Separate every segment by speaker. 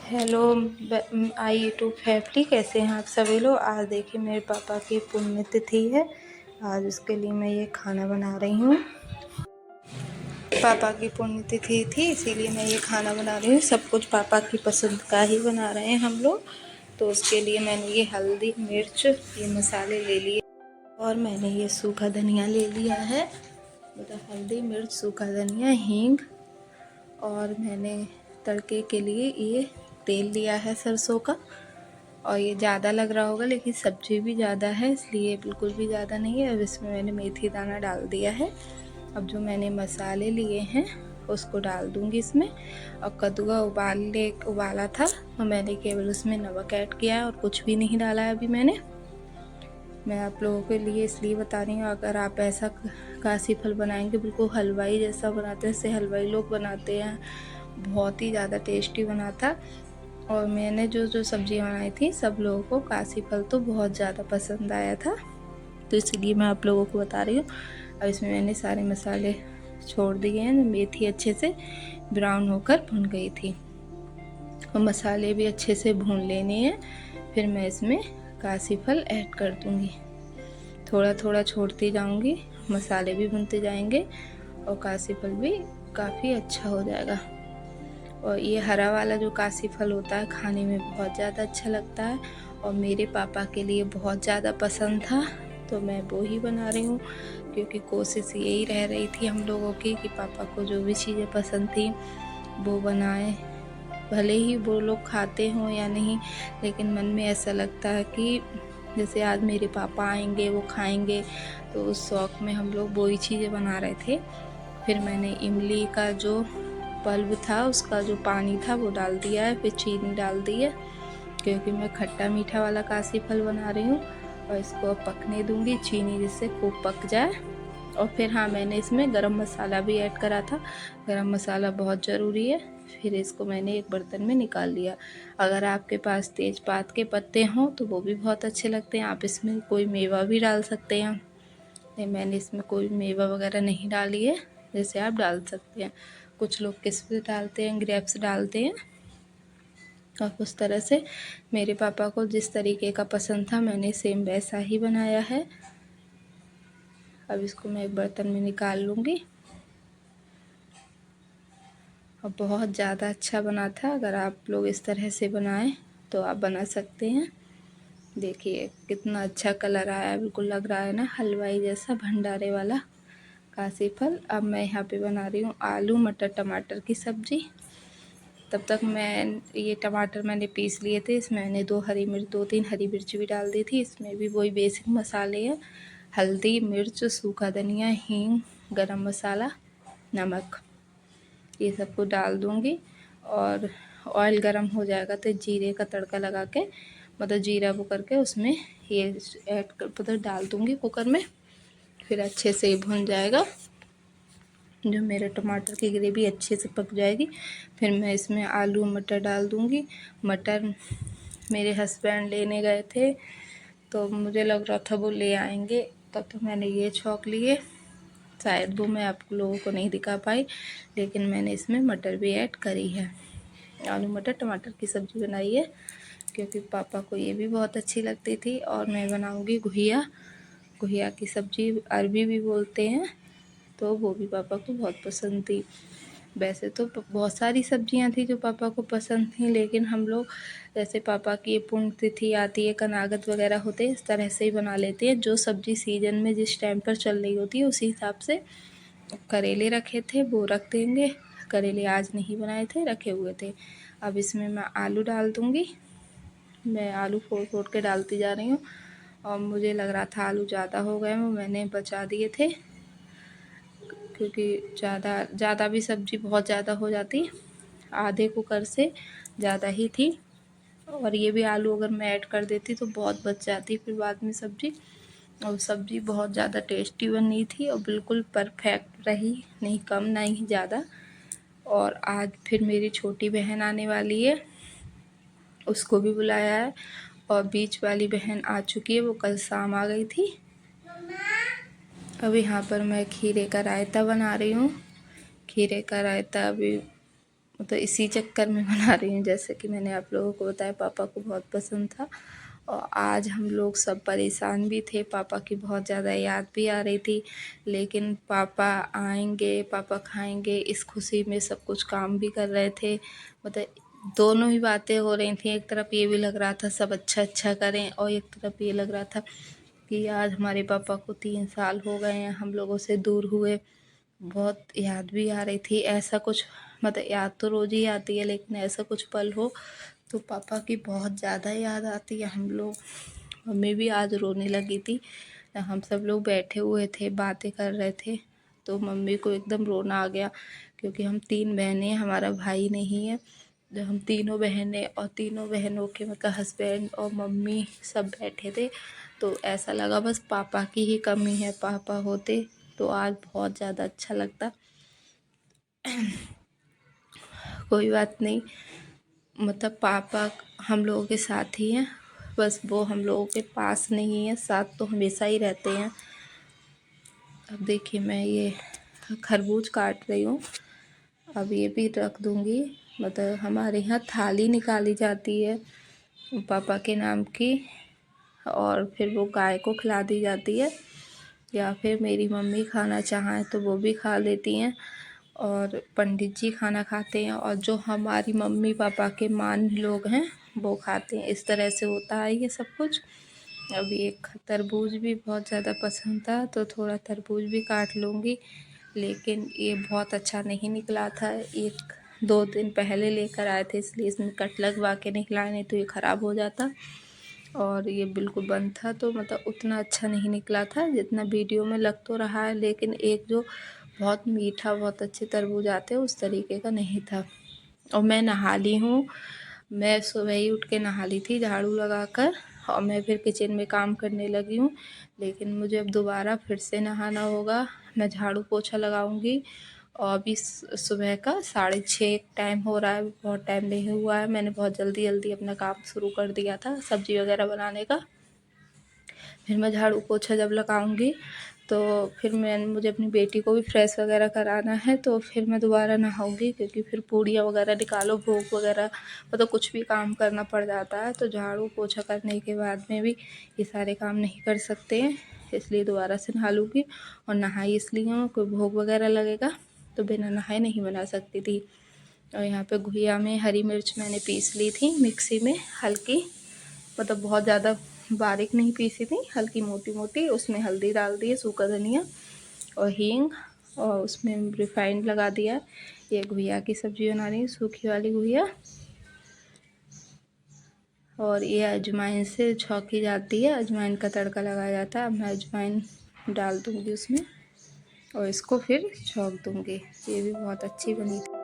Speaker 1: Hello आई YouTube family, कैसे हैं आप सभी लोग। आज देखिए मेरे पापा की पुण्यतिथि है। आज उसके लिए मैं ये खाना बना रही हूँ। पापा की पुण्यतिथि थी इसीलिए मैं ये खाना बना रही हूँ। सब कुछ पापा की पसंद का ही बना रहे हैं हम लोग। तो उसके लिए मैंने ये हल्दी मिर्च ये मसाले ले लिए और मैंने ये सूखा धनिया ले लिया है। मतलब हल्दी मिर्च सूखा धनिया हींग, और मैंने तड़के के लिए ये तेल लिया है सरसों का। और ये ज़्यादा लग रहा होगा लेकिन सब्ज़ी भी ज़्यादा है इसलिए बिल्कुल भी ज़्यादा नहीं है। अब इसमें मैंने मेथी दाना डाल दिया है। अब जो मैंने मसाले लिए हैं उसको डाल दूँगी इसमें। और कद्दूआ उबाला था तो मैंने केवल उसमें नमक ऐड किया है और कुछ भी नहीं डाला है अभी मैंने। मैं आप लोगों के लिए इसलिए बता रही हूँ, अगर आप ऐसा काशी फल बनाएंगे बिल्कुल हलवाई जैसा बनाते हैं, जैसे हलवाई लोग बनाते हैं, बहुत ही ज़्यादा टेस्टी बना था। और मैंने जो सब्ज़ियाँ बनाई थी सब लोगों को काशी फल तो बहुत ज़्यादा पसंद आया था, तो इसलिए मैं आप लोगों को बता रही हूँ। अब इसमें मैंने सारे मसाले छोड़ दिए हैं। मेथी अच्छे से ब्राउन होकर भुन गई थी और मसाले भी अच्छे से भून लेने हैं। फिर मैं इसमें काशी फल ऐड कर दूँगी। थोड़ा थोड़ा छोड़ती जाऊँगी, मसाले भी भुनते जाएंगे और काशी फल भी काफ़ी अच्छा हो जाएगा। और ये हरा वाला जो काशी फल होता है खाने में बहुत ज़्यादा अच्छा लगता है और मेरे पापा के लिए बहुत ज़्यादा पसंद था, तो मैं वो ही बना रही हूँ। क्योंकि कोशिश यही रह रही थी हम लोगों की कि पापा को जो भी चीज़ें पसंद थी वो बनाएं। भले ही वो लोग खाते हों या नहीं, लेकिन मन में ऐसा लगता है कि जैसे आज मेरे पापा आएंगे वो खाएंगे, तो उस शौक़ में हम लोग वही चीज़ें बना रहे थे। फिर मैंने इमली का जो पल्प था उसका जो पानी था वो डाल दिया है, फिर चीनी डाल दी है क्योंकि मैं खट्टा मीठा वाला काशी फल बना रही हूँ। और इसको पकने दूँगी चीनी जिससे खूब पक जाए। और फिर हाँ, मैंने इसमें गरम मसाला भी ऐड करा था। गरम मसाला बहुत ज़रूरी है। फिर इसको मैंने एक बर्तन में निकाल लिया। अगर आपके पास तेज़पात के पत्ते हों तो वो भी बहुत अच्छे लगते हैं। आप इसमें कोई मेवा भी डाल सकते हैं। नहीं, मैंने इसमें कोई मेवा वगैरह नहीं डाली है, जैसे आप डाल सकते हैं। कुछ लोग किशमिश डालते हैं, ग्रेप्स डालते हैं। और उस तरह से मेरे पापा को जिस तरीके का पसंद था मैंने सेम वैसा ही बनाया है। अब इसको मैं एक बर्तन में निकाल लूँगी। और बहुत ज़्यादा अच्छा बना था। अगर आप लोग इस तरह से बनाएं तो आप बना सकते हैं। देखिए कितना अच्छा कलर आया है, बिल्कुल लग रहा है ना हलवाई जैसा, भंडारे वाला काशी फल। अब मैं यहाँ पे बना रही हूँ आलू मटर टमाटर की सब्ज़ी। तब तक मैं ये टमाटर मैंने पीस लिए थे, इसमें मैंने 2-3 हरी मिर्च भी डाल दी थी। इसमें भी वही बेसिक मसाले हैं, हल्दी मिर्च सूखा धनिया हींग गरम मसाला नमक, ये सब को डाल दूँगी। और ऑयल गरम हो जाएगा तो जीरे का तड़का लगा के, मतलब जीरा वो करके उसमें ये ऐड कर मतलब डाल दूँगी कुकर में। फिर अच्छे से भुन जाएगा, जो मेरे टमाटर की ग्रेवी अच्छे से पक जाएगी। फिर मैं इसमें आलू मटर डाल दूँगी। मटर मेरे हस्बैंड लेने गए थे तो मुझे लग रहा था वो ले आएंगे, तब तो मैंने ये छौंक लिए। शायद वो मैं आप लोगों को नहीं दिखा पाई, लेकिन मैंने इसमें मटर भी ऐड करी है। आलू मटर टमाटर की सब्ज़ी बनाई है क्योंकि पापा को ये भी बहुत अच्छी लगती थी। और मैं बनाऊँगी घुइया की सब्ज़ी, अरबी भी बोलते हैं, तो वो भी पापा को बहुत पसंद थी। वैसे तो बहुत सारी सब्जियां थी जो पापा को पसंद थी, लेकिन हम लोग जैसे पापा की ये पुण्यतिथि आती है, कनागत वगैरह होते हैं, इस तरह से ही बना लेते हैं। जो सब्ज़ी सीजन में जिस टाइम पर चल रही होती है उसी हिसाब से। करेले रखे थे वो रख देंगे, करेले आज नहीं बनाए थे, रखे हुए थे। अब इसमें मैं आलू डाल दूँगी। मैं आलू फोड़ फोड़ के डालती जा रही हूँ और मुझे लग रहा था आलू ज़्यादा हो गए, वो मैंने बचा दिए थे क्योंकि ज़्यादा भी सब्ज़ी बहुत ज़्यादा हो जाती, आधे कुकर से ज़्यादा ही थी। और ये भी आलू अगर मैं ऐड कर देती तो बहुत बच जाती फिर बाद में सब्ज़ी। और सब्ज़ी बहुत ज़्यादा टेस्टी बनी थी और बिल्कुल परफेक्ट रही, नहीं कम ना ही ज़्यादा। और आज फिर मेरी छोटी बहन आने वाली है, उसको भी बुलाया है। और बीच वाली बहन आ चुकी है, वो कल शाम आ गई थी। अब यहाँ पर मैं खीरे का रायता बना रही हूँ। खीरे का रायता अभी तो इसी चक्कर में बना रही हूँ। जैसे कि मैंने आप लोगों को बताया, पापा को बहुत पसंद था। और आज हम लोग सब परेशान भी थे, पापा की बहुत ज़्यादा याद भी आ रही थी। लेकिन पापा आएंगे, पापा खाएंगे, इस खुशी में सब कुछ काम भी कर रहे थे। मतलब दोनों ही बातें हो रही थी। एक तरफ ये भी लग रहा था सब अच्छा अच्छा करें, और एक तरफ ये लग रहा था कि आज हमारे पापा को 3 साल हो गए हैं हम लोगों से दूर हुए। बहुत याद भी आ रही थी। ऐसा कुछ मतलब याद तो रोज़ ही आती है, लेकिन ऐसा कुछ पल हो तो पापा की बहुत ज़्यादा याद आती है। हम लोग, मम्मी भी आज रोने लगी थी। हम सब लोग बैठे हुए थे, बातें कर रहे थे, तो मम्मी को एकदम रोना आ गया, क्योंकि हम 3 बहनें, हमारा भाई नहीं है। जो हम तीनों बहनें, और तीनों बहनों के मतलब हस्बैंड और मम्मी सब बैठे थे, तो ऐसा लगा बस पापा की ही कमी है, पापा होते तो आज बहुत ज़्यादा अच्छा लगता। कोई बात नहीं, मतलब पापा हम लोगों के साथ ही हैं, बस वो हम लोगों के पास नहीं है, साथ तो हमेशा ही रहते हैं। अब देखिए मैं ये खरबूज काट रही हूँ, अब ये भी रख दूँगी। मतलब हमारे यहाँ थाली निकाली जाती है पापा के नाम की, और फिर वो गाय को खिला दी जाती है, या फिर मेरी मम्मी खाना चाहें तो वो भी खा लेती हैं, और पंडित जी खाना खाते हैं, और जो हमारी मम्मी पापा के मान लोग हैं वो खाते हैं। इस तरह से होता है ये सब कुछ। अब एक तरबूज भी बहुत ज़्यादा पसंद था, तो थोड़ा तरबूज भी काट लूँगी। लेकिन ये बहुत अच्छा नहीं निकला था, 1-2 दिन पहले लेकर आए थे, इसलिए इसमें कट लगवा के निकला, नहीं तो ये ख़राब हो जाता। और ये बिल्कुल बंद था, तो मतलब उतना अच्छा नहीं निकला था जितना वीडियो में लग तो रहा है। लेकिन एक जो बहुत मीठा, बहुत अच्छे तरबूज आते हैं उस तरीके का नहीं था। और मैं नहा ली हूँ, मैं सुबह ही उठ के नहा ली थी झाड़ू लगाकर, और मैं फिर किचन में काम करने लगी हूँ। लेकिन मुझे अब दोबारा फिर से नहाना होगा, मैं झाड़ू पोछा लगाऊंगी। और अभी सुबह का 6:30 टाइम हो रहा है, बहुत टाइम नहीं हुआ है। मैंने बहुत जल्दी जल्दी अपना काम शुरू कर दिया था सब्ज़ी वगैरह बनाने का। फिर मैं झाड़ू पोछा जब लगाऊंगी तो फिर मुझे अपनी बेटी को भी फ्रेश वगैरह कराना है, तो फिर मैं दोबारा नहाऊंगी, क्योंकि फिर पूड़ियाँ वगैरह निकालो, भोग वगैरह, मतलब कुछ भी काम करना पड़ जाता है। तो झाड़ू पोछा करने के बाद में भी ये सारे काम नहीं कर सकते हैं, इसलिए दोबारा से नहा लूँगी। और नहाई इसलिए हूँ, कोई भोग वगैरह लगेगा तो बिना नहाए नहीं बना सकती थी। और यहाँ पे घुइया में हरी मिर्च मैंने पीस ली थी मिक्सी में, हल्की, मतलब बहुत ज़्यादा बारीक नहीं पीसी थी, हल्की मोटी मोटी। उसमें हल्दी डाल दी है, सूखा धनिया और हींग, और उसमें रिफाइंड लगा दिया। ये घुइया की सब्ज़ी बना रही हूँ, सूखी वाली घुइया। और ये अजवाइन से छौंकी जाती है, अजवाइन का तड़का लगाया जाता है। अब मैं अजवाइन डाल दूँगी उसमें, और इसको फिर छौंक दूँगी। ये भी बहुत अच्छी बनी थी।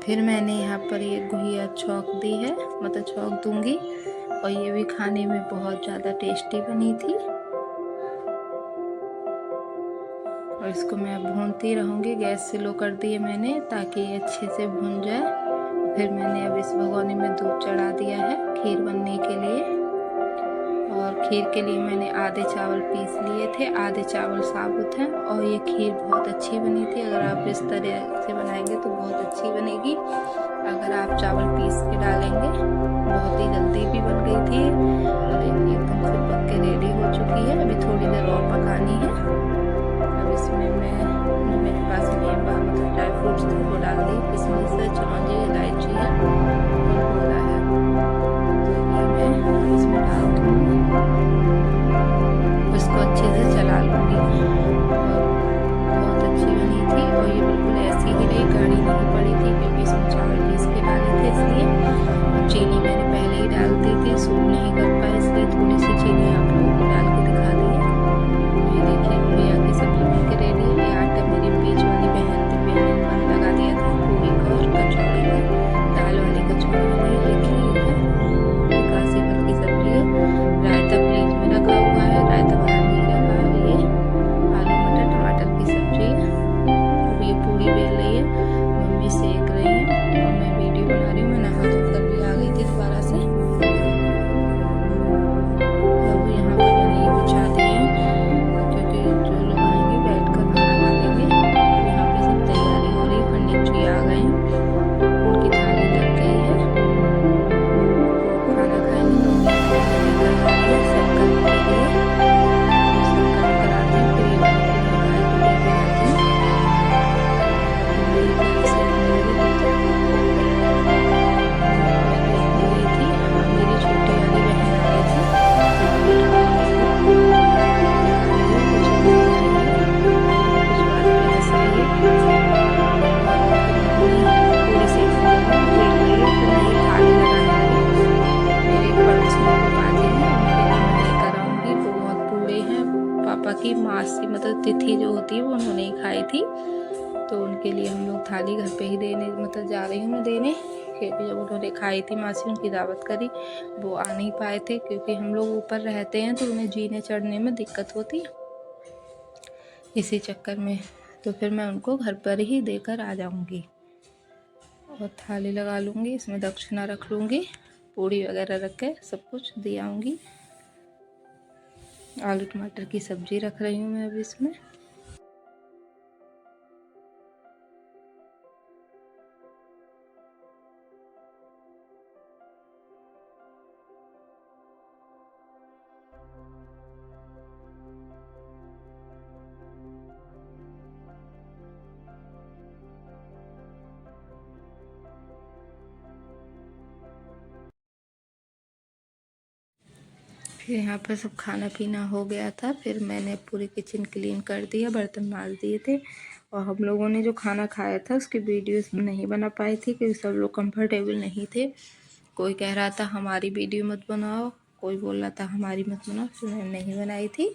Speaker 1: फिर मैंने यहाँ पर ये घुइया छौंक दी है, मतलब छौंक दूँगी। और ये भी खाने में बहुत ज़्यादा टेस्टी बनी थी। और इसको मैं भूनती रहूँगी, गैस स्लो कर दी है मैंने ताकि ये अच्छे से भून जाए। फिर मैंने अब इस भगोनी में दूध चढ़ा दिया है खीर बनने के लिए। और खीर के लिए मैंने आधे चावल पीस लिए थे, आधे चावल साबुत हैं। और ये खीर बहुत अच्छी बनी थी। अगर आप इस तरह से बनाएंगे तो बहुत अच्छी बनेगी। अगर आप चावल पीस के डालेंगे, बहुत ही जल्दी भी बन गई थी, और एकदम से पक के रेडी हो चुकी है। अभी थोड़ी देर और पकानी है। अब इसमें मैं, जो मेरे पास मेवा मतलब ड्राई फ्रूट्स थे वो डाल दी, किशमिश है, चिरौंजी, इलायची है और गोला है। तो ये मैं इसमें डाल दूँगी, इसको अच्छे से चला लूँगी। और बहुत अच्छी बनी थी, और ये बिल्कुल ऐसी ही रही, गाढ़ी नहीं पड़ी थी, क्योंकि इसमें चावल पीस के डाले थे इसलिए। चीनी मैंने पहले ही डाल दी थी, सूट नहीं कर पाए, इसलिए थोड़ी सी चीनी आप लोगों को डाल के दिखा दी है। ये देखिए घुइया की सब्ज़ी बन के रेडी है। ये आटा मेरी बीच वाली बहन दिव्या ने मन लगा दिया था पूरी का और कचौड़ी का, दाल वाली कचौड़ी। मासी मतलब तिथि जो होती है वो उन्होंने ही खाई थी, तो उनके लिए हम लोग थाली घर पे ही देने मतलब जा रही हूँ मैं देने, क्योंकि जब उन्होंने खाई थी मासी उनकी दावत करी, वो आ नहीं पाए थे क्योंकि हम लोग ऊपर रहते हैं तो उन्हें जीने चढ़ने में दिक्कत होती है इसी चक्कर में, तो फिर मैं उनको घर पर ही देकर आ जाऊंगी और थाली लगा लूँगी, इसमें दक्षिणा रख लूँगी, पूड़ी वगैरह रख के सब कुछ दे आऊँगी। आलू टमाटर की सब्ज़ी रख रही हूँ मैं अभी इसमें। फिर यहाँ पर सब खाना पीना हो गया था, फिर मैंने पूरी किचन क्लीन कर दिया, बर्तन मांज दिए थे, और हम लोगों ने जो खाना खाया था उसकी वीडियोस नहीं बना पाई थी क्योंकि सब लोग कंफर्टेबल नहीं थे। कोई कह रहा था हमारी वीडियो मत बनाओ, कोई बोल रहा था हमारी मत बनाओ, फिर मैंने नहीं बनाई थी।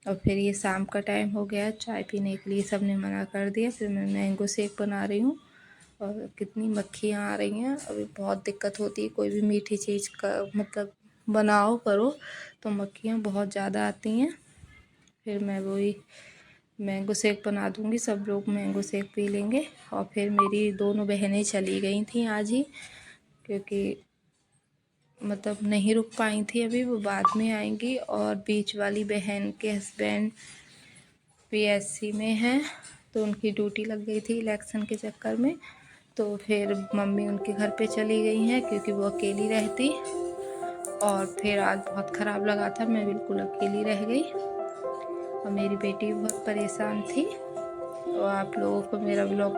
Speaker 1: और फिर ये शाम का टाइम हो गया, चाय पीने के लिए सब ने मना कर दिया, फिर मैं मैंगो शेक बना रही हूँ। और कितनी मक्खियाँ आ रही हैं, अभी बहुत दिक्कत होती है कोई भी मीठी चीज़ का मतलब बनाओ करो तो मक्खियाँ बहुत ज़्यादा आती हैं। फिर मैं वही मैंगो शेक बना दूँगी, सब लोग मैंगो शेक पी लेंगे। और फिर मेरी दोनों बहनें चली गई थी आज ही, क्योंकि मतलब नहीं रुक पाई थी अभी, वो बाद में आएंगी। और बीच वाली बहन के हस्बैंड पीएससी में हैं, तो उनकी ड्यूटी लग गई थी इलेक्शन के चक्कर में, तो फिर मम्मी उनके घर पे चली गई हैं क्योंकि वो अकेली रहती। और फिर आज बहुत ख़राब लगा था, मैं बिल्कुल अकेली रह गई और मेरी बेटी बहुत परेशान थी। तो आप लोगों को मेरा ब्लॉग